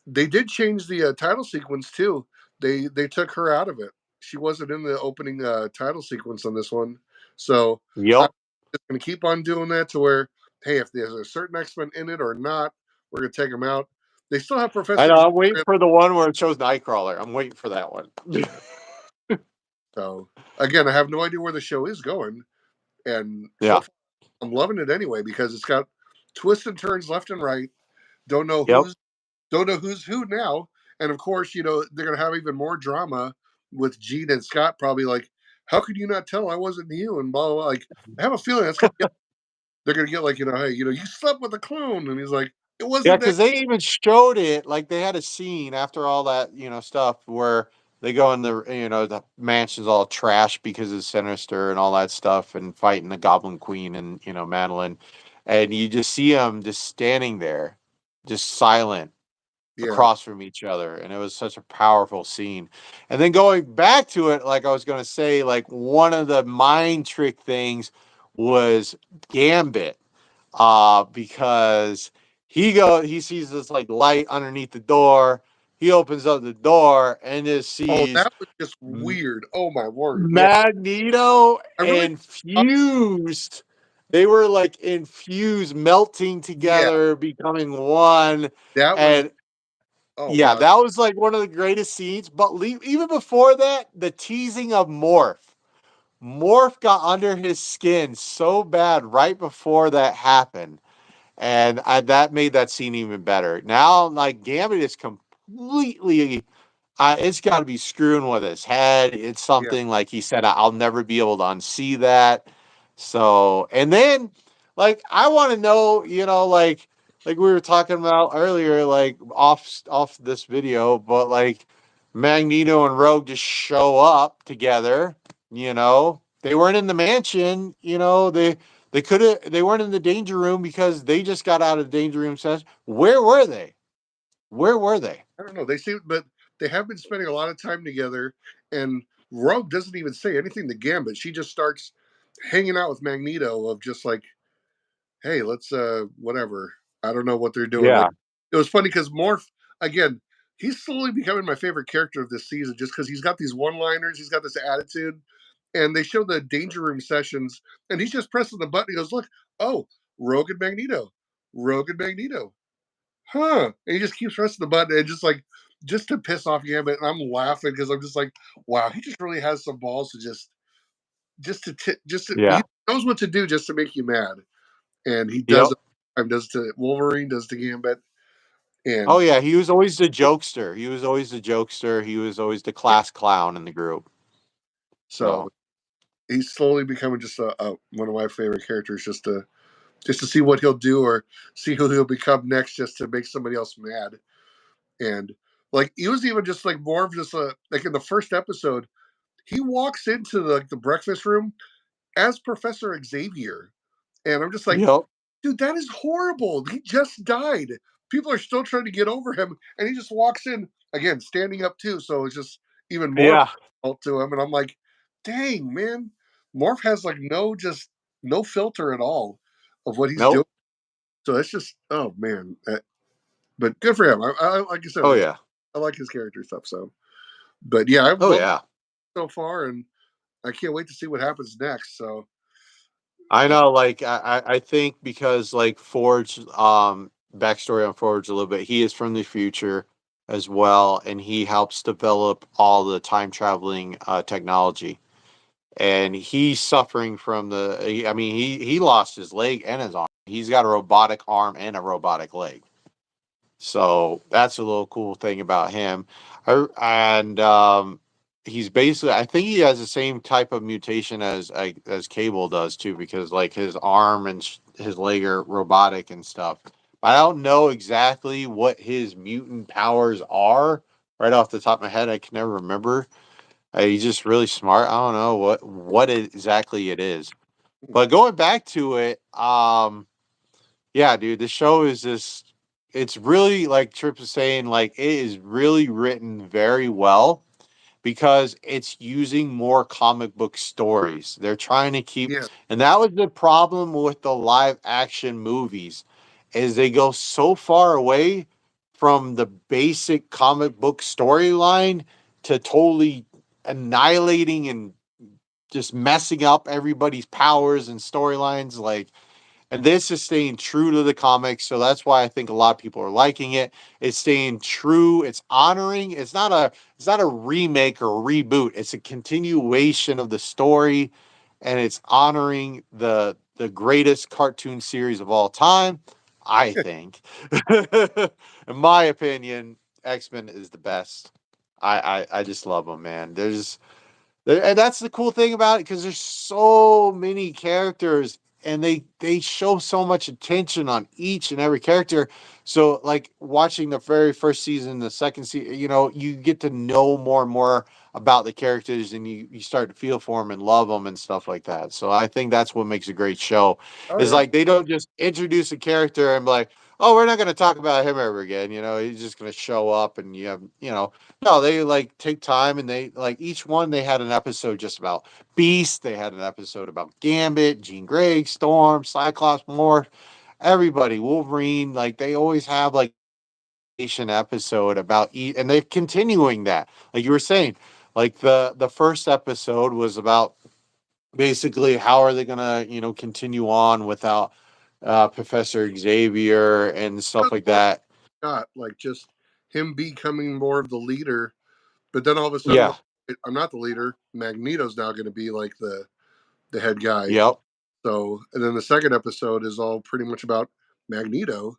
they did change the title sequence too. They took her out of it. She wasn't in the opening title sequence on this one, so I'm yep. just going to keep on doing that to where, hey, if there's a certain X-Men in it or not, we're going to take them out. They still have I Professor know. Xavier I'm waiting in, for the one where it shows Nightcrawler. I'm waiting for that one. so again, I have no idea where the show is going, and so Yeah. far I'm loving it anyway because it's got twists and turns left and right. Don't know Yep. who's who now. And of course, they're gonna have even more drama with Gene and Scott. Probably like, how could you not tell I wasn't you? And blah blah. Blah. Like, I have a feeling they're gonna get like, hey, you slept with a clone, and he's like, it Yeah, wasn't that. because they even showed it. Like they had a scene after all that, stuff where they go in the mansion's all trash because of Sinister and all that stuff, and fighting the Goblin Queen and Madeline, and you just see them just standing there, just silent Yeah. across from each other, and it was such a powerful scene. And then going back to it, like I was going to say, like one of the mind trick things was Gambit, because he sees this like light underneath the door. He opens up the door and just Oh, sees that was just weird. Oh my word. Yeah. Magneto I really. and Fused. They were like infused, melting Yeah. together, becoming one. That was. And Oh yeah, wow. that was like one of the greatest scenes. But even before that, the teasing of Morph. Morph got under his skin so bad right before that happened, and that made that scene even better. Now, like Gambit is completely, it's got to be screwing with his head. It's Yeah. something like he said, I'll never be able to unsee that. So, and then, like, I want to know, like we were talking about earlier, like off this video, but like Magneto and Rogue just show up together. They weren't in the mansion. They weren't in the danger room because they just got out of the danger room session. Where were they? Where were they? I don't know. They seem, but they have been spending a lot of time together. And Rogue doesn't even say anything to Gambit. She just starts hanging out with Magneto of just like, hey, let's whatever. I don't know what they're doing. Like, Yeah. it was funny because Morph again. he's slowly becoming my favorite character of this season just because he's got these one-liners, he's got this attitude, and they show the Danger Room sessions, and he's just pressing the button. He goes, "Look, oh, Rogue and Magneto, Rogue and Magneto, huh?" And he just keeps pressing the button, and just to piss off Gambit. And I'm laughing because I'm just like, wow, he just really has some balls to he Yeah. knows what to do just to make you mad, and he does Yep. it. Does to Wolverine, does to Gambit, Oh and yeah, he was always the jokester. He was always the jokester. He was always the yeah. class clown in the group. So So he's slowly becoming just one of my favorite characters, just to see what he'll do or see who he'll become next, just to make somebody else mad. And like he was even just like more of just a like in the first episode, he walks into the breakfast room as Professor Xavier, and I'm just like, yep. dude, that is horrible. He just died. People are still trying to get over him, and he just walks in again, standing up too. So it's just even more Yeah. fault to him. And I'm like, dang man, Morph has like no filter at all of what he's doing. Nope. So it's just oh man, but good for him. Like you said, Oh yeah. I like his character stuff. So, but yeah, I've Oh loved yeah. it so far, and I can't wait to see what happens next. So, I know, like I think because like Forge, backstory on Forge a little bit, he is from the future as well, and he helps develop all the time traveling technology. And he's suffering from I mean, he lost his leg and his arm. He's got a robotic arm and a robotic leg. So that's a little cool thing about him. And he's basically, I think he has the same type of mutation as Cable does too, because like his arm and his leg are robotic and stuff. I don't know exactly what his mutant powers are right off the top of my head. I can never remember. He's just really smart. I don't know exactly it is. But going back to it, yeah, dude, the show is just it's really like Trip is saying, like it is really written very well because it's using more comic book stories. They're trying to keep yeah, and that was the problem with the live action movies is they go so far away from the basic comic book storyline to totally annihilating and just messing up everybody's powers and storylines like and this is staying true to the comics, so that's why I think a lot of people are liking it. It's staying true. It's honoring. It's not a remake or a reboot. It's a continuation of the story, and it's honoring the greatest cartoon series of all time. I think, in my opinion, X-Men is the best. I just love them, man. And that's the cool thing about it because there's so many characters and they show so much attention on each and every character. So like watching the very first season, the second season, you get to know more and more about the characters and you start to feel for them and love them and stuff like that. So I think that's what makes a great show. oh Is yeah, like they don't just introduce a character and be like, oh, we're not going to talk about him ever again. He's just going to show up and you have, no, they like take time and they like each one they had an episode just about Beast, they had an episode about Gambit, Jean Grey, Storm, Cyclops, more everybody, Wolverine, like they always have like an episode about and they're continuing that. Like you were saying, like the first episode was about basically how are they gonna, continue on without Professor Xavier and stuff that's like more that. got like just him becoming more of the leader, but then all of a sudden, Yeah. like, I'm not the leader. Magneto's now going to be like the head guy. Yep. So, and then the second episode is all pretty much about Magneto,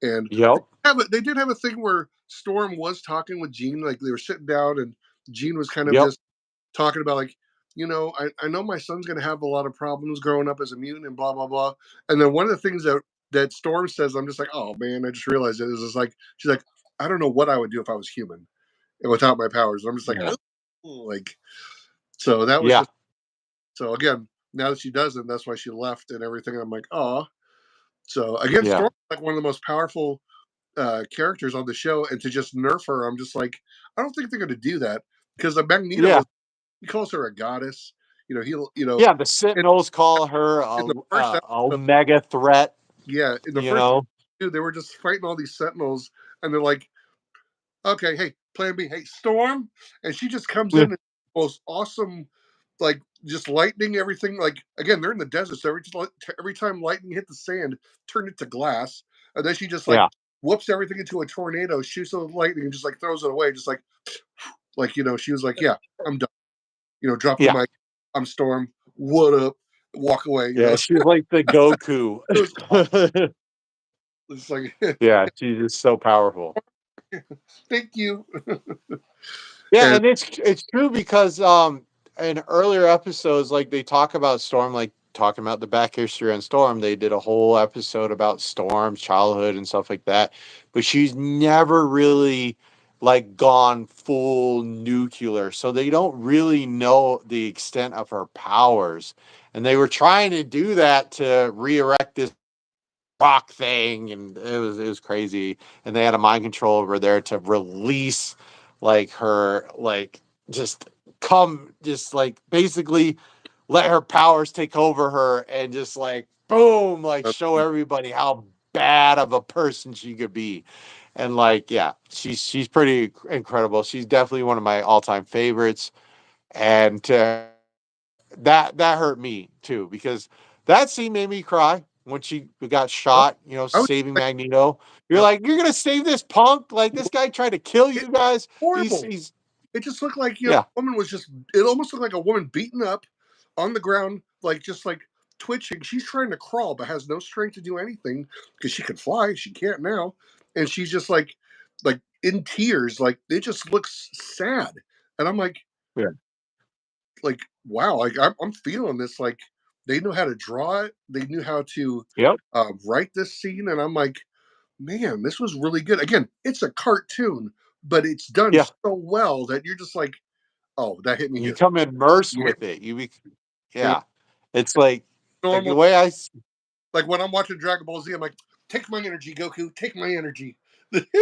and Yep. they did have a thing where Storm was talking with Jean, like they were sitting down, and Jean was kind of Yep. just talking about like, I know my son's going to have a lot of problems growing up as a mutant and blah blah blah. And then one of the things that Storm says, I'm just like, oh man, I just realized it is just like she's like, I don't know what I would do if I was human and without my powers. And I'm just like, Yeah. oh, like so that was Yeah. just so again. Now that she doesn't, that's why she left and everything. I'm like, oh. So again, Yeah. Storm like one of the most powerful characters on the show, and to just nerf her, I'm just like, I don't think they're going to do that because the Magneto Yeah. is he calls her a goddess. He'll Yeah, the in, Sentinels call her in the first a episode, omega threat, yeah, in the you first know? two, they were just fighting all these Sentinels, and they're like, Okay, hey, plan B, hey, Storm, and she just comes Yeah. in and most awesome, like just lightning everything. Like again, they're in the desert, so every time lightning hit the sand, turn it to glass, and then she just like Yeah. whoops everything into a tornado, shoots the lightning, and just like throws it away, just like she was like, yeah, I'm done. Drop the Yeah. mic. I'm Storm. What up? Walk away. Yeah. She's like the Goku. It was awesome. It's like, Yeah. She's just so powerful. thank you. Yeah, And and it's true because in earlier episodes, like they talk about Storm, like talking about the back history on Storm, they did a whole episode about Storm's childhood and stuff like that. But she's never really like gone full nuclear. So they don't really know the extent of her powers. And they were trying to do that to re-erect this rock thing, and it was crazy. And they had a mind control over there to release like her like just come just like basically let her powers take over her and just like boom like show everybody how bad of a person she could be. And like yeah, she's pretty incredible. She's definitely one of my all-time favorites. And that hurt me too because that scene made me cry when she got oh, shot, I was saving like, Magneto. You're yep, like, you're gonna save this punk? Like this guy tried to kill it's you guys. He's horrible. he's It just looked like yeah, the woman was just. It almost looked like a woman beaten up on the ground, like just like twitching. She's trying to crawl, but has no strength to do anything because she could fly. She can't now, and she's just like in tears. Like it just looks sad, and I'm yeah, like wow, like I'm feeling this. Like they know how to draw it. They knew how to yep, write this scene, and I'm like, man, this was really good. Again, it's a cartoon, but it's done yeah. so well that you're just like, oh, that hit me You here. come immersed You hit with it. me, Yeah. It's like the normal. way Like when I'm watching Dragon Ball Z, I'm like, take my energy, Goku. Take my energy.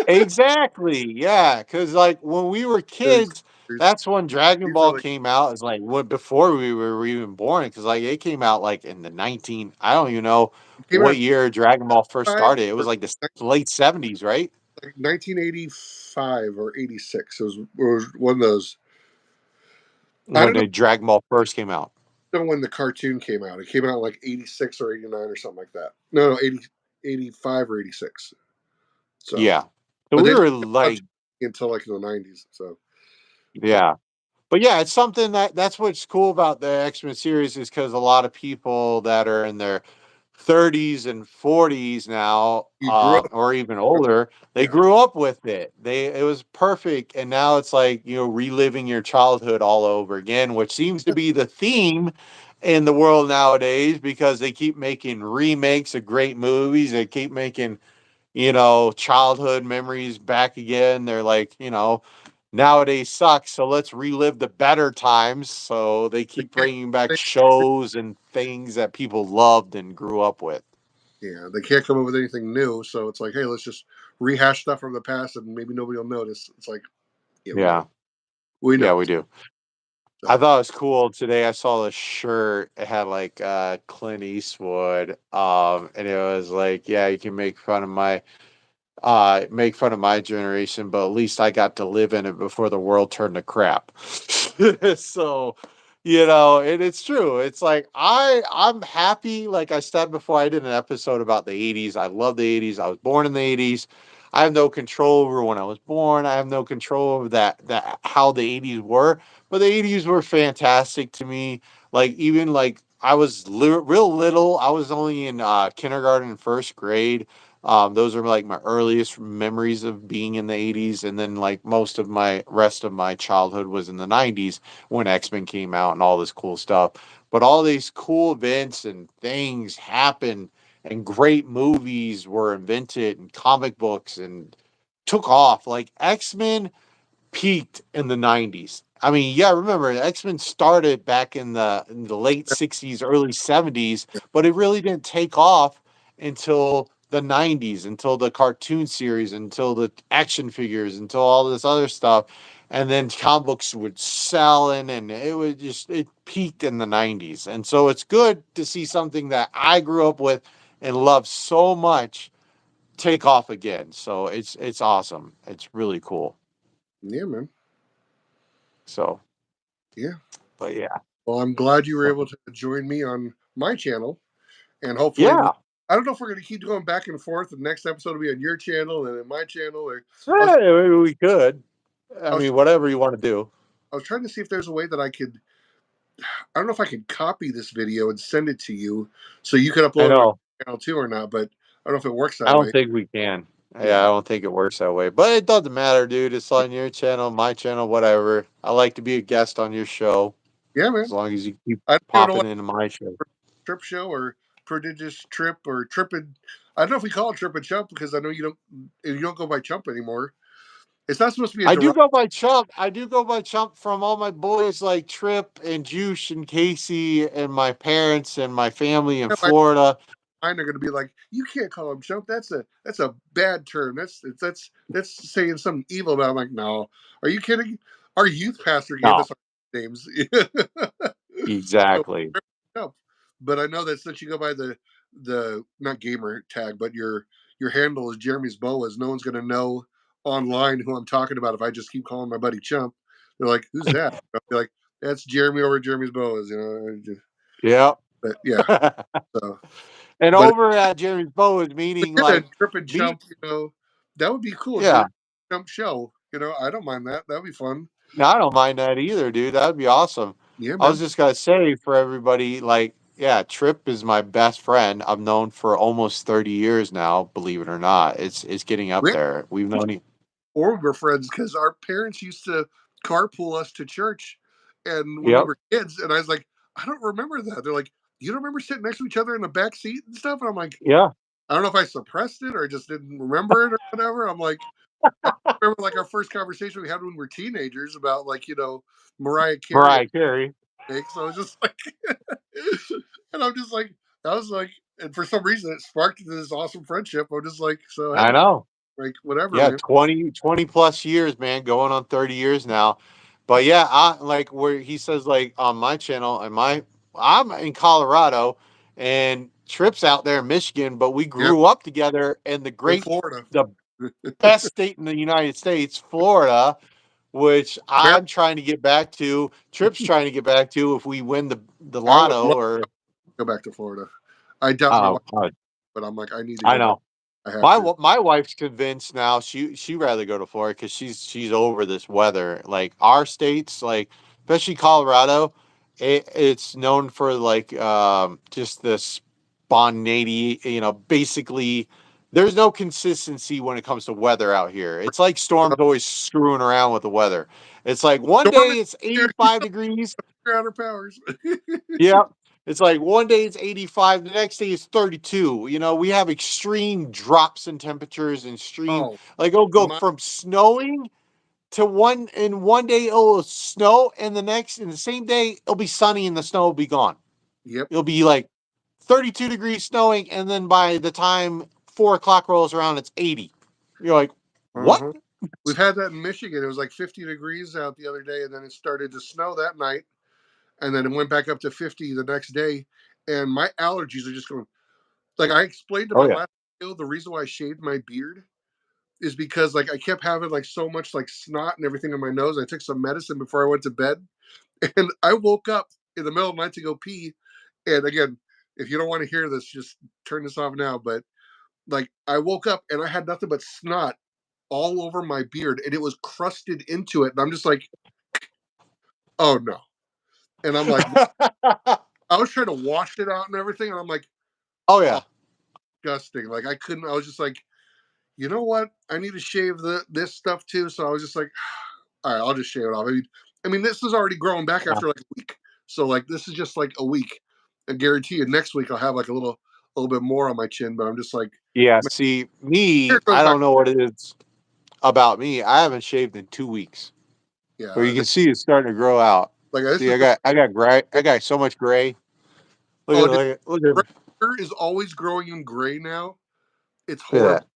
exactly. Yeah, because like when we were Those kids, characters, that's when Dragon these are Ball like came out. It's like what before we were even born, because like it came out like in the 19. I don't even know came out what year Dragon Ball first five started. It was or like the late 70s, right? like 1985 or 86. It was one of those. I When don't know. the Dragon Ball first came out. When the cartoon came out. It came out like 86 or 89 or something like that. No, 85 or 86. So, Yeah. So but we they didn't were watch like, it until like in the 90s. So, yeah. But yeah, it's something that's what's cool about the X-Men series is because a lot of people that are in their 30s and 40s now, you grew up. or even older, they Yeah. grew up with it. It was perfect, and now it's like reliving your childhood all over again, which seems to be the theme in the world nowadays because they keep making remakes of great movies. They keep making childhood memories back again. They're like, nowadays sucks, so let's relive the better times. So they They keep can't, bringing back they, shows and things that people loved and grew up with. yeah, they can't come up with anything new. So it's like, hey, let's just rehash stuff from the past and maybe nobody will notice. It's like, yeah, we know. Yeah, We yeah, know. we do. I So thought it was cool today. I saw the shirt. It had like Clint Eastwood, and it was like, yeah, you can make fun of my generation, but at least I got to live in it before the world turned to crap. So, and it's true. It's like I'm happy. Like I said before, I did an episode about the 80s. I love the 80s. I was born in the 80s. I have no control over when I was born. I have no control over that how the 80s were, but the 80s were fantastic to me. Like even like I was real little. I was only in kindergarten and first grade. Those are like my earliest memories of being in the 80s. And then, like, most of my rest of my childhood was in the 90s when X-Men came out and all this cool stuff. But all these cool events and things happened, and great movies were invented, and comic books and took off. Like, X-Men peaked in the 90s. I mean, yeah, remember X-Men started back in the late 60s, early 70s, but it really didn't take off until the 90s, until the cartoon series, until the action figures, until all this other stuff. And then comic books would sell in, and it peaked in the 90s. And so it's good to see something that I grew up with and love so much take off again. So it's awesome. It's really cool. Yeah, man. So, Yeah. but yeah, Well, I'm glad you were so, able to join me on my channel, and hopefully, yeah. I don't know if we're going to keep going back and forth. The next episode will be on your channel and then my channel. Or I was, Hey, maybe we could. I I was, mean, whatever you want to do. I was trying to see if there's a way that I could. I don't know if I could copy this video and send it to you, so you could I upload it on know. your channel too, or not. But I don't know if it works I that don't way. think we can. Yeah, I Yeah. don't think it works that way. But it doesn't matter, dude. It's on your channel, my channel, whatever. I like to be a guest on your show Yeah, as man. long as you keep I don't even know popping what into my show. trip show or prodigious trip or tripping. I don't know if we call it trip and chump because I know you don't go by chump anymore. It's not supposed to be a I do derogatory. go by Chump. I do go by Chump from all my boys like Trip and Juice and Casey and my parents and my family in Florida. Mine are going to be like, you can't call him chump. That's a bad term. That's saying something evil about. I'm like, no, are you kidding? Our youth pastor gave No, us our names. So, exactly. chump. But I know that since you go by the not gamer tag, but your handle is Jeremy's Boas, no one's going to know online who I'm talking about if I just keep calling my buddy chump. They're like, who's that? I'll be like, that's Jeremy over Jeremy's Boas, Yeah. But yeah, so. And But over at Jeremy's Bow is meaning yeah, like trip and me. chump, that would be cool. Yeah. Jeremy Chump show, I don't mind that. That'd be fun. No, I don't mind that either, dude. That'd be awesome. Yeah, I was man. just gonna say for everybody, like, yeah, Trip is my best friend. I've known for almost 30 years now, believe it or not. It's getting up We there. We've known or we're friends because our parents used to carpool us to church, and when we Yep. were kids, and I was like, I don't remember that. They're like, you don't remember sitting next to each other in the back seat and stuff? And I'm like, Yeah. I don't know if I suppressed it or just didn't remember it or whatever. I'm like, I remember like our first conversation we had when we were teenagers about like Mariah Carey Mariah Carey. makes. So I was just like, and I'm just like, I was like, and for some reason it sparked this awesome friendship. I'm just like, so I hey, know. like whatever, Yeah, man. 20 plus years, man, going on 30 years now. But yeah, I like where he says like on my channel and I'm in Colorado and Trip's out there in Michigan, but we Yep, grew up together in in Florida. the best state in the United States, Florida, which Fair. I'm trying to get back to. Trip's trying to get back to if we win the I would lotto love or to go back to Florida. I doubt my uh, wife, but I'm like, I need to I go back. know. I have My to. my wife's convinced now. She rather go to Florida because she's over this weather. Like our states, like especially Colorado, it's known for like just this spontaneity. Basically, there's no consistency when it comes to weather out here. It's like storms always screwing around with the weather. It's like one Storm day is it's here. 85 degrees. Outer powers. Yeah. It's like one day it's 85, the next day it's 32. We have extreme drops in temperatures and extreme, Oh like it'll go my. from snowing to one day it'll snow and in the same day it'll be sunny and the snow will be gone. Yep. It'll be like 32 degrees snowing and then by the time 4 o'clock rolls around, it's 80. You're like, what? Uh-huh. We've had that in Michigan. It was like 50 degrees out the other day, and then it started to snow that night, and then it went back up to 50 the next day. And my allergies are just going. Like I explained in Oh my yeah. last video, the reason why I shaved my beard is because like I kept having like so much like snot and everything in my nose. I took some medicine before I went to bed, and I woke up in the middle of the night to go pee. And again, if you don't want to hear this, just turn this off now. But like I woke up and I had nothing but snot all over my beard, and it was crusted into it. And I'm just like, oh no. And I'm like, I was trying to wash it out and everything, and I'm like, Oh oh, yeah. disgusting. Like I couldn't. I was just like, you know what? I need to shave this stuff too. So I was just like, all right, I'll just shave it off. I mean, this is already growing back Yeah. after like a week. So like, this is just like a week. I guarantee you, next week I'll have like a little bit more on my chin. But I'm just like, Yeah. man, See, here me, it goes I back. don't know what it is about me. I haven't shaved in 2 weeks. But Yeah, you can see it's starting to grow out. like this See, is I got gray. I got so much gray. Look oh, at dude, look at right here is always growing in gray now. It's look at horrible.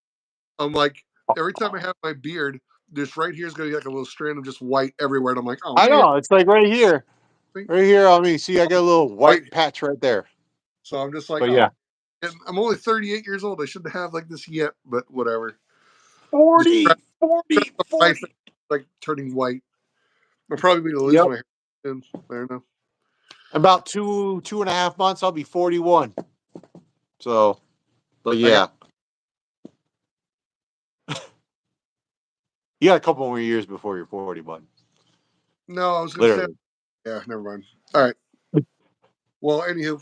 I'm like, every time I have my beard, this right here is gonna be like a little strand of just white everywhere. And I'm like, oh I man, know it's like right here, see? right here on me. See, I got a little White. white patch right there. So I'm just like, But oh, yeah, and I'm only 38 years old. I shouldn't have like this yet, but whatever. Just 40, 40, life 40. like turning white. I'll probably be to lose Yep. my hair soon. I don't know. About 2.5 months, I'll be 41. So, but I got yeah, you got a couple more years before you're 40, bud. no. I was gonna say Literally. yeah. Never mind. All right. Well, anywho,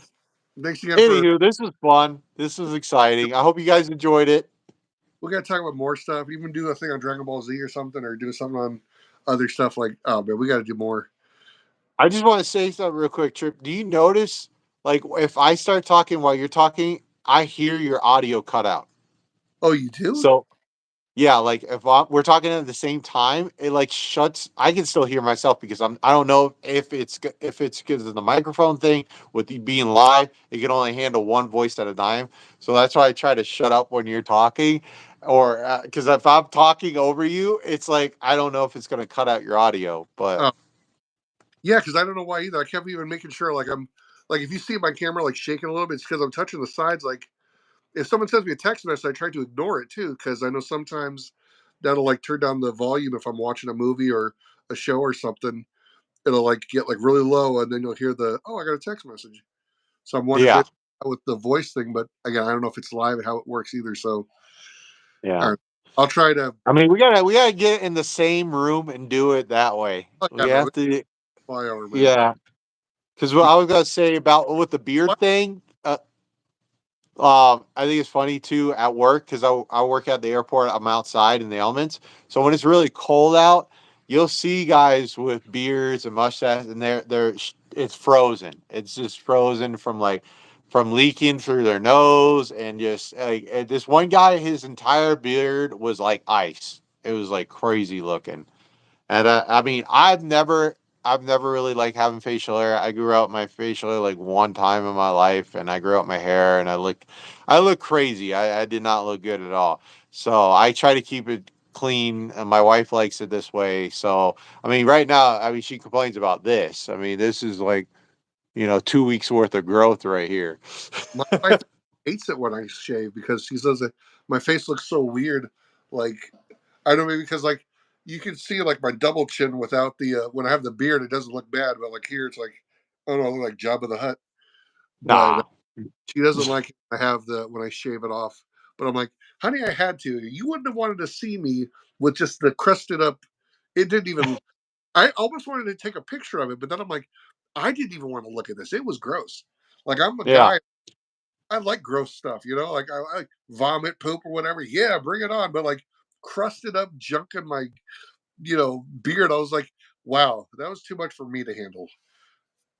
thanks again for. Anywho, this was fun. This was exciting. I hope you guys enjoyed it. We gotta talk about more stuff. Even do a thing on Dragon Ball Z or something, or do something on other stuff like. Oh man, we got to do more. I just want to say something real quick, Trip. Do you notice, like, if I start talking while you're talking, I hear your audio cut out? Oh, you do? So, yeah, like if we're talking at the same time, it like shuts. I can still hear myself because I don't know if it's because of the microphone thing with you being live. It can only handle one voice at a time, so that's why I try to shut up when you're talking, or because if I'm talking over you, it's like I don't know if it's going to cut out your audio, but Oh, yeah, because I don't know why either. I kept even making sure, like I'm, like if you see my camera like shaking a little bit, it's because I'm touching the sides. Like if someone sends me a text message, I try to ignore it too, because I know sometimes that'll like turn down the volume if I'm watching a movie or a show or something. It'll like get like really low, and then you'll hear the oh, I got a text message. So I'm wondering yeah, maybe with the voice thing, but again, I don't know if it's live and how it works either. So yeah. all right, I'll try to. I mean, we gotta get in the same room and do it that way. Oh We yeah, man, have to, fly over, man. yeah. Because what I was gonna say about with the beard What? thing, I think it's funny too at work because I work at the airport. I'm outside in the elements, so when it's really cold out, you'll see guys with beards and mustaches, and it's frozen. It's just frozen from leaking through their nose, and just like this one guy, his entire beard was like ice. It was like crazy looking. And I mean, I've never really liked having facial hair. I grew out my facial hair like one time in my life, and I grew out my hair, and I look crazy. I did not look good at all. So I try to keep it clean, and my wife likes it this way. So I mean, right now, I mean, she complains about this. I mean, this is like 2 weeks worth of growth right here. My wife hates it when I shave because she says that my face looks so weird. Like I don't know, maybe because like you can see like my double chin without the when I have the beard, it doesn't look bad, but like here it's like I don't know, I look like Jabba the Hutt. But Nah. she doesn't like it when I have the when I shave it off. But I'm like, honey, I had to. You wouldn't have wanted to see me with just the crusted up. It didn't even. I almost wanted to take a picture of it, but then I'm like, I didn't even want to look at this. It was gross. Like I'm a Yeah. guy. I like gross stuff, like I like vomit, poop, or whatever. Yeah, bring it on. But like crusted up junk in my, beard. I was like, wow, that was too much for me to handle.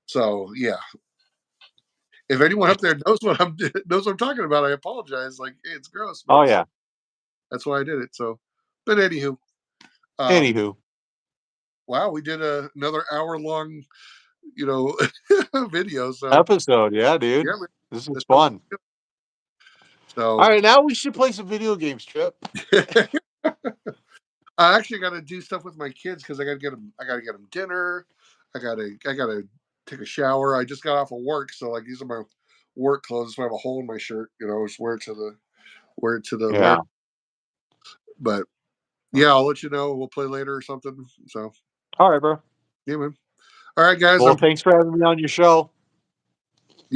So yeah, if anyone up there knows what I'm knows what I'm talking about, I apologize. Like it's gross, but Oh yeah. that's why I did it. So, but anywho, um, Anywho, wow, we did another hour long, you know, video. So episode. Yeah, dude. yeah, This is this was fun. All so. right, now we should play some video games, Trip. I actually got to do stuff with my kids because I got to get them. I got to get them dinner. I got to take a shower. I just got off of work, so like these are my work clothes. So I have a hole in my shirt. Just wear it to the wear. Yeah. But yeah, I'll let you know. We'll play later or something. So All right, bro. yeah, man. All right, guys. Well, thanks for having me on your show.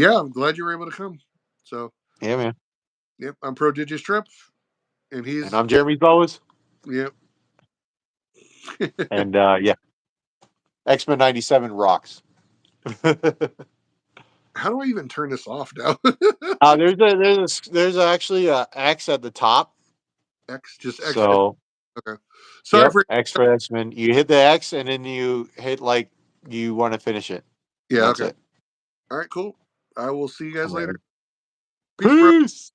I'm glad you were able to come. So Yeah, man. yep, I'm ProdigiousTrip, and And he's I'm Jeremy Boas. yep. And yeah, Xmen 97 rocks. How do I even turn this off now? There's actually a X at the top. X, just X. So Okay. Sorry yep, for X for Xmen. You hit the X and then you hit like you want to finish it. yeah. That's Okay. it. All right. Cool. I will see you guys All later. right. Peace, bro. Peace.